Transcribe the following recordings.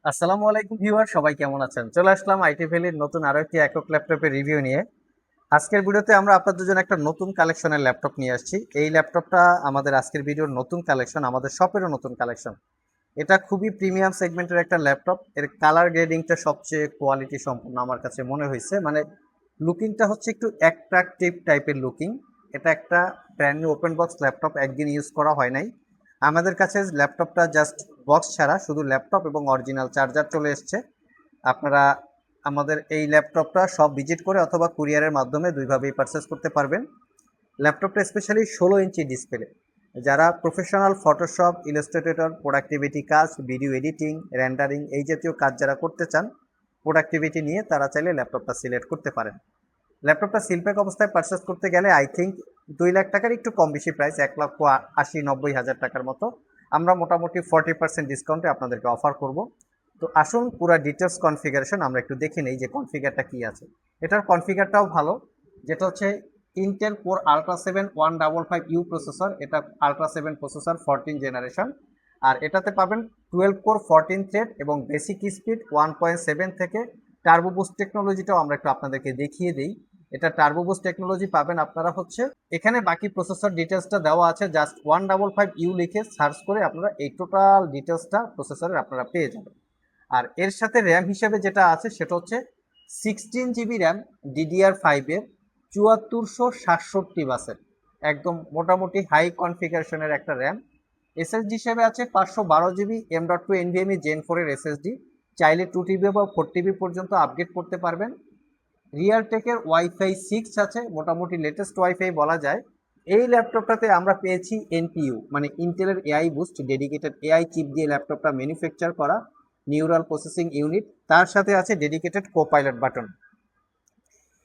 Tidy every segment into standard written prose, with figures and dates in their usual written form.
আসসালামু আলাইকুম ভিউয়ার, সবাই কেমন আছেন? চলে আসলাম আইটি ভ্যালির নতুন আরো একটি একক ল্যাপটপের রিভিউ নিয়ে। আজকের ভিডিওতে আমরা আপনাদের জন্য একটা নতুন কালেকশনের ল্যাপটপ নিয়ে আসছি। এই ল্যাপটপটা আমাদের আজকের ভিডিওর নতুন কালেকশন, আমাদের শপেরও নতুন কালেকশন। এটা খুবই প্রিমিয়াম সেগমেন্টের একটা ল্যাপটপ। এর কালার গ্রেডিংটা সবচেয়ে কোয়ালিটি সম্পূর্ণ আমার কাছে মনে হয়েছে। মানে লুকিংটা হচ্ছে একটু অ্যাট্রাকটিভ টাইপের লুকিং। এটা একটা brand new open box laptop, একদিন ইউজ করা হয় নাই। আমাদের কাছে ল্যাপটপটা জাস্ট বক্স ছাড়া শুধু ল্যাপটপ এবং অরিজিনাল চার্জার চলে এসছে। আপনারা আমাদের এই ল্যাপটপটা সব ভিজিট করে অথবা কুরিয়ারের মাধ্যমে দুইভাবেই পারচেস করতে পারবেন। ল্যাপটপটা স্পেশালি 16 ইঞ্চি ডিসপ্লে। যারা প্রফেশনাল ফটোশপ, ইলাস্ট্রেটর, প্রোডাক্টিভিটি কাজ, ভিডিও এডিটিং, রেন্ডারিং এই জাতীয় কাজ যারা করতে চান প্রোডাক্টিভিটি নিয়ে, তারা চাইলে ল্যাপটপটা সিলেক্ট করতে পারেন। ল্যাপটপটা সিলপ্যাক অবস্থায় পারচেস করতে গেলে আই থিঙ্ক 2 লাখ টাকার একটু কম বেশি প্রাইস, 1,80,90,000 টাকার মতো। আমরা মোটামুটি 40% ডিসকাউন্টে আপনাদেরকে অফার করব। তো আসুন পুরো ডিটেলস কনফিগারেশন আমরা একটু দেখে নেই যে কনফিগারটা কি আছে। এটার কনফিগারটাও ভালো, যেটা হচ্ছে Intel core ultra 7 155U processor. এটা আল্ট্রা 7 প্রসেসর 14 জেনারেশন। আর এটাতে পাবেন 12 কোর 14 থ্রেড এবং বেসিক স্পিড 1.7 থেকে টার্বো বুস্ট টেকনোলজিটাও আমরা একটু আপনাদেরকে দেখিয়ে দিই। এটা টার্বো বুস্ট টেকনোলজি পাবেন আপনারা হচ্ছে এখানে, বাকি প্রসেসর ডিটেলসটা দেওয়া আছে, জাস্ট 155U লিখে সার্চ করে আপনারা এই টোটাল ডিটেলসটা প্রসেসরের আপনারা পেয়ে যাবেন। আর এর সাথে র্যাম হিসেবে যেটা আছে সেটা হচ্ছে 16 GB র্যাম DDR5 এর 7467 বাসের, একদম মোটামুটি হাই কনফিগারেশনের একটা র্যাম। এসএসডি হিসেবে আছে 512 GB M.2 NVMe Gen 4 এর এসএসডি। চাইলে 2 TB বা 4 TB পর্যন্ত আপগ্রেড করতে পারবেন। রিয়ালটেকের Wi-Fi 6 আছে, মোটামুটি লেটেস্ট ওয়াইফাই বলা যায়। এই ল্যাপটপটাতে আমরা পেয়েছি এনপিইউ মানে ইন্টেলের AI boost dedicated AI chip দিয়ে ল্যাপটপটা ম্যানুফ্যাকচার করা, নিউরাল প্রসেসিং ইউনিট। তার সাথে আছে ডেডিকেটেড কোপাইলট বাটন।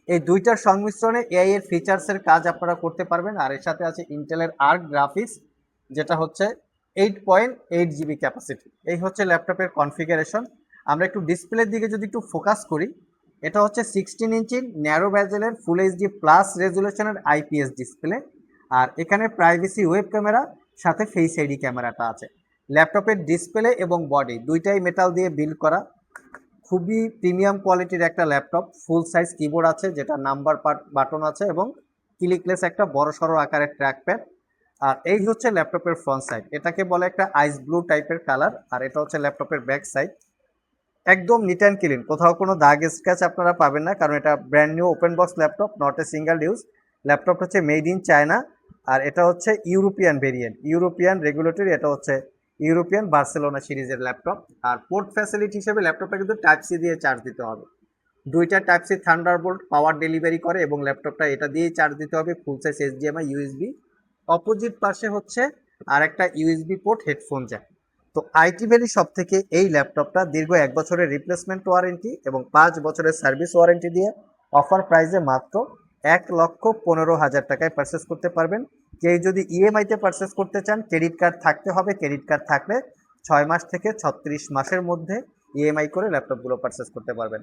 এই দুইটার সংমিশ্রণে এআই এর ফিচার্সের কাজ আপনারা করতে পারবেন। আর এর সাথে আছে ইন্টেলের আর্ক গ্রাফিক্স, যেটা হচ্ছে 8.8 GB ক্যাপাসিটি। এই হচ্ছে ল্যাপটপের কনফিগারেশন। আমরা একটু ডিসপ্লের দিকে যদি একটু ফোকাস করি, এটা হচ্ছে 16 ইঞ্চির ন্যারো ব্যাজেলের ফুল এইচডি প্লাস রেজুলেশনের আইপিএস ডিসপ্লে। আর এখানে প্রাইভেসি ওয়েব ক্যামেরা, সাথে ফেস আইডি ক্যামেরাটা আছে। ল্যাপটপের ডিসপ্লে এবং বডি দুইটাই মেটাল দিয়ে বিল্ড করা। খুবই প্রিমিয়াম কোয়ালিটির একটা ল্যাপটপ। ফুল সাইজ কিবোর্ড আছে, যেটা নাম্বার বাটন আছে, এবং ক্লিকলেস একটা বড় সড়ো আকারের ট্র্যাকপ্যাড। আর এই হচ্ছে ল্যাপটপের ফ্রন্ট সাইড, এটাকে বলে একটা আইস ব্লু টাইপের কালার। আর এটা হচ্ছে ল্যাপটপের ব্যাক সাইড, একদম নিট অ্যান্ড ক্লিন, কোথাও কোনো দাগ স্ক্র্যাচ আপনারা পাবেন না, কারণ এটা brand new open box laptop, not a single use. Laptop হচ্ছে মেড ইন চায়না। আর এটা হচ্ছে ইউরোপিয়ান ভেরিয়েন্ট, ইউরোপিয়ান রেগুলেটরি। এটা হচ্ছে ইউরোপিয়ান বার্সেলোনা সিরিজের ল্যাপটপ। আর পোর্ট ফ্যাসিলিটি হিসেবে ল্যাপটপটা কিন্তু টাইপ সি দিয়ে চার্জ দিতে হবে। দুইটা type C thunderbolt power delivery করে, এবং ল্যাপটপটা এটা দিয়েই চার্জ দিতে হবে, full size HDMI USB. Opposite পাশে হচ্ছে আর একটা ইউএসবি পোর্ট, হেডফোন জ্যাক। তো আইটি ভ্যালি সব থেকে এই ল্যাপটপটা দীর্ঘ 1 বছরের রিপ্লেসমেন্ট ওয়ারেন্টি এবং 5 বছরের সার্ভিস ওয়ারেন্টি দিয়ে অফার প্রাইসে মাত্র 1,15,000 টাকায় পারচেস করতে পারবেন। কেউ যদি ইএমআইতে পারচেস করতে চান, ক্রেডিট কার্ড থাকতে হবে। ক্রেডিট কার্ড থাকলে 6 মাস থেকে 36 মাসের মধ্যে ইএমআই করে ল্যাপটপগুলো পারচেস করতে পারবেন।